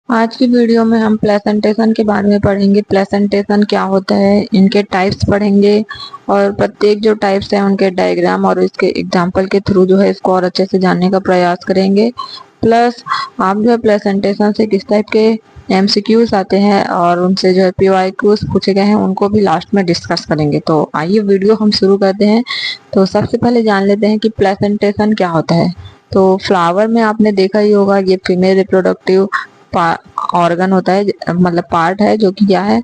आज की वीडियो में हम प्लेसेंटेशन के बारे में पढ़ेंगे। प्लेसेंटेशन क्या होता है, इनके टाइप्स पढ़ेंगे और प्रत्येक जो टाइप्स हैं उनके डायग्राम और इसके एग्जांपल के थ्रू जो है इसको और अच्छे से जानने का प्रयास करेंगे। प्लस आप जो है प्लेसेंटेशन से किस टाइप के एमसीक्यूज आते हैं और उनसे जो है पीवाईक्यूज पूछे गए हैं उनको भी लास्ट में डिस्कस करेंगे। तो आइए वीडियो हम शुरू करते हैं। तो सबसे पहले जान लेते हैं कि प्लेसेंटेशन क्या होता है। तो फ्लावर में आपने देखा ही होगा, ये फीमेल रिप्रोडक्टिव ऑर्गन होता है, मतलब पार्ट है, जो कि क्या है,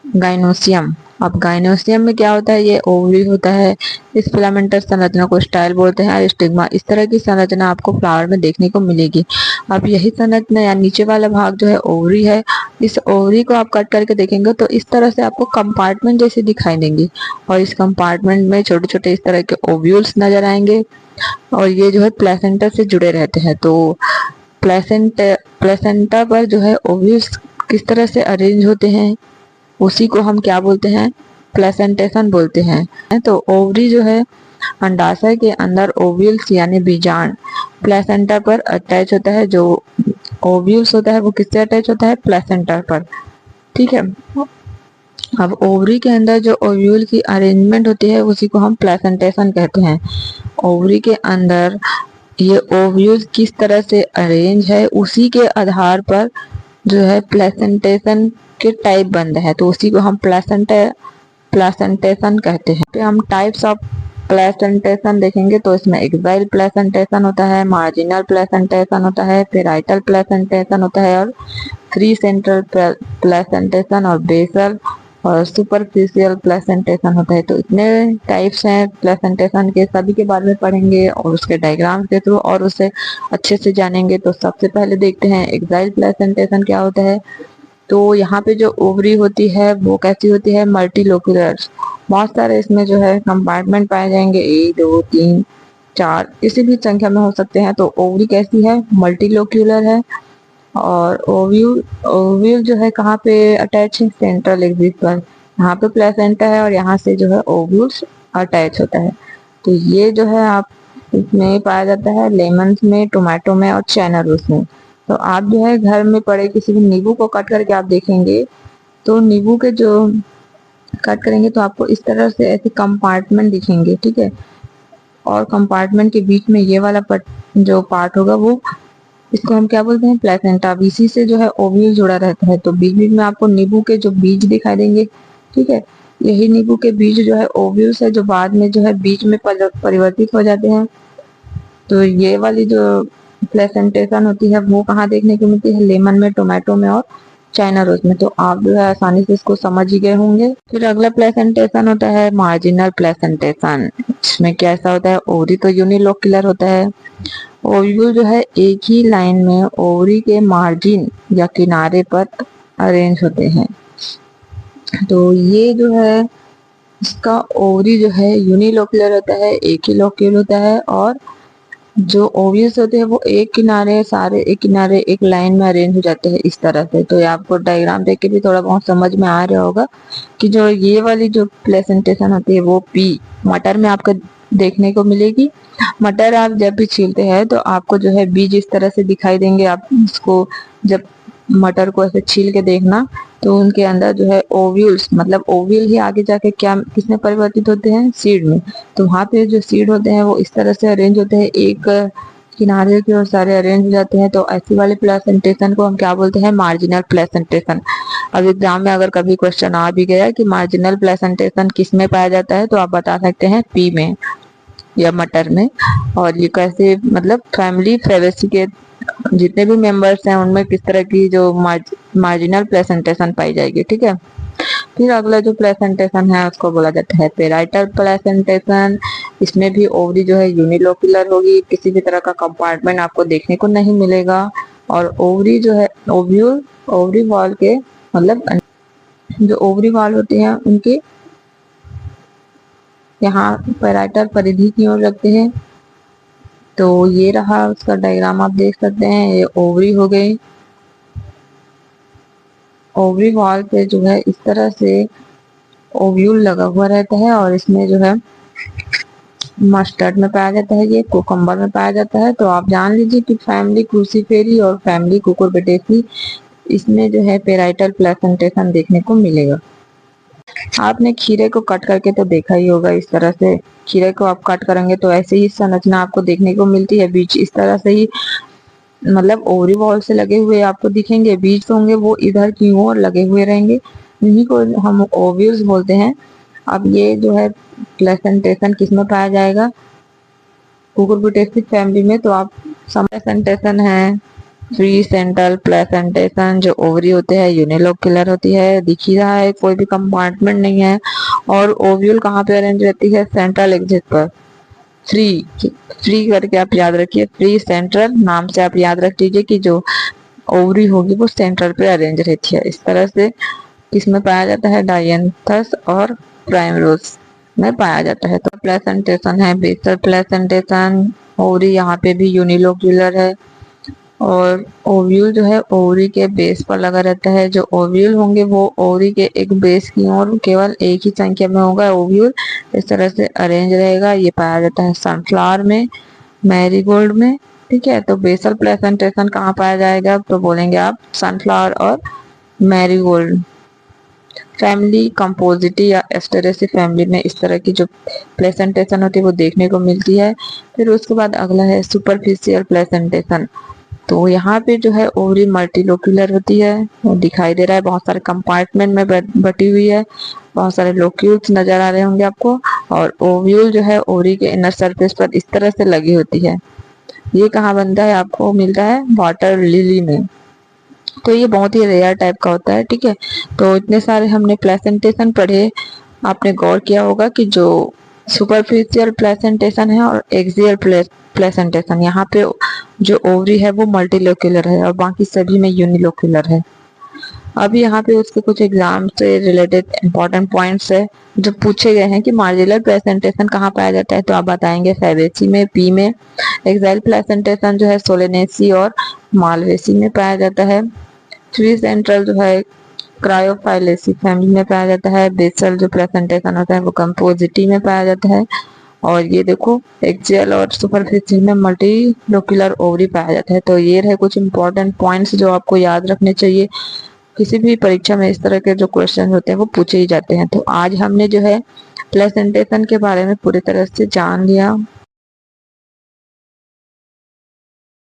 गाइनोसियम। अब गाइनोसियम में क्या होता है, ये ओवरी होता है। इस फिलामेंटस संरचना को स्टाइल बोलते हैं और स्टिग्मा, इस तरह की संरचना आपको फ्लावर में देखने को मिलेगी। अब यही संरचना या नीचे वाला भाग जो है ओवरी है। इस ओवरी को आप कट करके देखेंगे तो इस तरह से आपको कंपार्टमेंट जैसे दिखाई देंगी और इस कंपार्टमेंट में छोटे छोटे इस तरह के ओव्यूल्स नजर आएंगे और ये जो है प्लेसेंटा से जुड़े रहते हैं। तो प्लेसेंटा पर जो है ओव्यूल्स किस तरह से अरेंज होते हैं उसी को हम क्या बोलते हैं, प्लेसेंटेशन बोलते हैं। तो ओवरी जो है अंडाशय के अंदर ओव्यूल्स यानी बीजांड प्लेसेंटा पर अटैच होता है। जो ओव्यूल्स होता है वो किससे अटैच होता है, प्लेसेंटा पर। ठीक है। अब ओवरी के अंदर जो ओव्यूल की अरेंजमेंट होती है उसी को हम प्लेसेंटेशन कहते हैं। ओवरी के अंदर ये ओव्यूल्स किस तरह से अरेंज है उसी के आधार पर जो है प्लेसेंटेशन के टाइप बनते हैं, तो उसी को हम प्लेसेंटेशन कहते हैं। फिर हम टाइप्स ऑफ प्लेसेंटेशन देखेंगे तो इसमें एक्साइल प्लेसेंटेशन होता है, मार्जिनल प्लेसेंटेशन होता है, पेराइटल प्लेसेंटेशन होता है और फ्री सेंट्रल प्लेसेंटेशन और बेसल और सुपरफिशियल प्लेसेंटेशन होता है। तो इतने टाइप्स हैं प्लेसेंटेशन के, सभी के बारे में पढ़ेंगे और उसके डायग्राम के थ्रू और उसे अच्छे से जानेंगे। तो सबसे पहले देखते हैं एक्साइल प्लेसेंटेशन क्या होता है। तो यहाँ पे जो ओवरी होती है वो कैसी होती है, मल्टीलोक्यूलर। बहुत सारे इसमें जो है कंपार्टमेंट पाए जाएंगे, 1 2 3 4 किसी भी संख्या में हो सकते हैं। तो ओवरी कैसी है, मल्टीलोक्यूलर है। और ओव्यूल ओव्यूल जो है कहाँ पे अटैच है, सेंट्रल एक्सिस पर। यहाँ पे प्लेसेंटा है और यहाँ से जो है ओव्यूल्स अटैच होता है। तो ये जो है आप इसमें पाया जाता है लेमन्स में, टोमेटो में और चैनरूस में। तो आप जो है घर में पड़े किसी भी नींबू को कट करके आप देखेंगे तो नींबू के जो कट करेंगे तो आपको इस तरह से ऐसे कंपार्टमेंट दिखेंगे। ठीक है। और कंपार्टमेंट के बीच में ये वाला जो पार्ट होगा वो, इसको हम क्या बोलते हैं, प्लेसेंटा। इसी से जो है ओव्यूल जुड़ा रहता है। तो बीच बीच में आपको नींबू के जो बीज दिखाई देंगे। ठीक है। यही नींबू के बीज जो है ओव्यूल्स है, जो बाद में जो है बीज में परिवर्तित हो जाते हैं। तो ये वाली जो प्लेसेंटेशन होती है वो कहाँ देखने को मिलती है, लेमन में, टोमेटो में और चाइना रोज में। तो आप जो है आसानी से इसको समझ ही गए होंगे। फिर अगला प्लेसेंटेशन होता है मार्जिनल प्लेसेंटेशन। इसमें कैसा होता है, ओवरी तो यूनिलोक्युलर होता है। ओव्यूल जो है एक ही लाइन में ओवरी के मार्जिन या किनारे पर अरेंज होते हैं। तो ये जो है इसका ओवरी जो है यूनिलोक्युलर होता है, एक ही लोक्यूल होता है। और जो ओव्यूल्स होते हैं वो एक किनारे, सारे एक किनारे एक लाइन में अरेंज हो जाते हैं इस तरह से। तो ये आपको डायग्राम देख के भी थोड़ा बहुत समझ में आ रहा होगा कि जो ये वाली जो प्लेसेंटेशन होती है वो पी मटर में आपको देखने को मिलेगी। मटर आप जब भी छीलते हैं तो आपको जो है बीज इस तरह से दिखाई देंगे। आप इसको जब मटर को ऐसे छील के देखना तो उनके अंदर जो है ओव्यूल्स, मतलब ओव्यूल ही आगे जाके क्या किसमें परिवर्तित होते हैं, सीड में। तो वहाँ पे जो सीड होते हैं वो इस तरह से अरेंज होते हैं, एक किनारे की ओर सारे अरेंज हो जाते हैं। तो ऐसी वाले प्लेसेंटेशन को हम क्या बोलते हैं, मार्जिनल प्लेसेंटेशन। अब एग्जाम में अगर कभी क्वेश्चन आ भी गया कि मार्जिनल प्लेसेंटेशन किस में पाया जाता है तो आप बता सकते हैं पी में या मटर में। और ये कैसे, मतलब फैमिली फेवेसी के जितने भी मेंबर्स हैं उनमें किस तरह की जो मार्जिनल प्लेसेंटेशन पाई जाएगी। ठीक है। फिर अगला जो प्लेसेंटेशन है उसको बोला जाता है पेराइटल प्लेसेंटेशन। इसमें भी ओवरी जो है यूनिलोक्युलर होगी, किसी भी तरह का कंपार्टमेंट आपको देखने को नहीं मिलेगा। और ओवरी जो है ओव्यूल ओवरी वॉल के, मतलब जो ओवरी वॉल होते हैं उनके यहाँ पेराइटल परिधि की ओर रखते हैं। तो ये रहा उसका डायग्राम, आप देख सकते हैं। ये ओवरी हो गई, ओवरी वॉल पे जो है इस तरह से ओव्यूल लगा हुआ रहता है और इसमें जो है मस्टर्ड में पाया जाता है, ये कोकम्बर में पाया जाता है। तो आप जान लीजिए कि फैमिली क्रूसीफेरी और फैमिली कुकुरबिटेसी, इसमें जो है पेराइटल प्लेसेंटेशन देखने को मिलेगा। आपने खीरे को कट करके तो देखा ही होगा, इस तरह से खीरे को आप कट करेंगे तो ऐसे ही संरचना आपको देखने को मिलती है। बीज इस तरह से ही मतलब ओवरी वॉल से लगे हुए आपको दिखेंगे, बीज होंगे वो इधर की ओर लगे हुए रहेंगे, इन्हीं को हम ओव्यूल्स बोलते हैं। अब ये जो है प्लेसेंटेशन किस में पाया जाएगा, कुकुरबिटेसी फैमिली में। तो आप प्लेसेंटेशन है फ्री सेंट्रल प्लेसेंटेशन, जो ओवरी होते हैं यूनिलोक्युलर होती है, दिख ही रहा है कोई भी कंपार्टमेंट नहीं है। और ओव्यूल कहाँ पे अरेंज रहती है, सेंट्रल एग्जिट पर। फ्री फ्री करके आप याद रखिए, फ्री सेंट्रल नाम से आप याद रख लीजिए कि जो ओवरी होगी वो सेंटर पे अरेंज रहती है। इस तरह से किसमें पाया जाता है, डायंथस और प्राइमरोस में पाया जाता है। तो प्लेसेंटेशन है बेसल प्लेसेंटेशन, ओवरी यहाँ पे भी यूनिलोक्युलर है। और ओव्यूल जो है ओवरी के बेस पर लगा रहता है। जो ओव्यूल होंगे वो ओवरी के एक बेस की ओर केवल एक ही संख्या में होगा ओव्यूल, इस तरह से अरेंज रहेगा। ये पाया जाता है सनफ्लावर में, मैरीगोल्ड में, ठीक है। तो बेसल प्लेसेंटेशन कहाँ पाया जाएगा, तो बोलेंगे आप सनफ्लावर और मैरीगोल्ड फैमिली, कंपोजिटी या एस्टेरेसी फैमिली में इस तरह की जो प्लेसेंटेशन होती है वो देखने को मिलती है। फिर उसके बाद अगला है सुपरफिशियल प्लेसेंटेशन। तो यहाँ पे जो है ओवरी मल्टीलोक्यूलर होती है, वो दिखाई दे रहा है, बहुत सारे कंपार्टमेंट में बटी हुई है, बहुत सारे लोक्यूल्स नजर आ रहे होंगे आपको। और ओव्यूल जो है ओवरी के इनर सरफेस पर इस तरह से लगी होती है। ये कहाँ बनता है, आपको मिलता है वाटर लिली में। तो ये बहुत ही रेयर टाइप का होता है, ठीक है। तो इतने सारे हमने प्लेसेंटेशन पढ़े, आपने गौर किया होगा कि जो सुपरफिशियल प्लेसेंटेशन है और एक्सियल प्लेसेंटेशन, यहाँ पे जो ओवरी है वो मल्टीलोक्युलर है और बाकी सभी में यूनिलोक्युलर है। अब यहाँ पे उसके कुछ एग्जाम से रिलेटेड इंपॉर्टेंट पॉइंट्स है जो पूछे गए हैं कि मार्जिनल प्लेसेंटेशन कहाँ पाया जाता है, तो आप बताएंगे फैबेसी में, पी में। एक्साइल प्लेसेंटेशन जो है सोलेनेसी और मालवेसी में पाया जाता है। फ्री सेंट्रल जो है क्रायोफाइलेसी फैमिली में पाया जाता है। बेसल जो प्लेसेंटेशन होता है वो कंपोजिटी में पाया जाता है। और ये देखो एक्सियल और सुपरफिशियल में मल्टीलोक्युलर ओवरी पाया जाता है। तो ये रहे कुछ इंपॉर्टेंट पॉइंट्स जो आपको याद रखने चाहिए, किसी भी परीक्षा में इस तरह के जो क्वेश्चन होते हैं वो पूछे ही जाते हैं। तो आज हमने जो है प्लेसेंटेशन के बारे में पूरी तरह से जान लिया।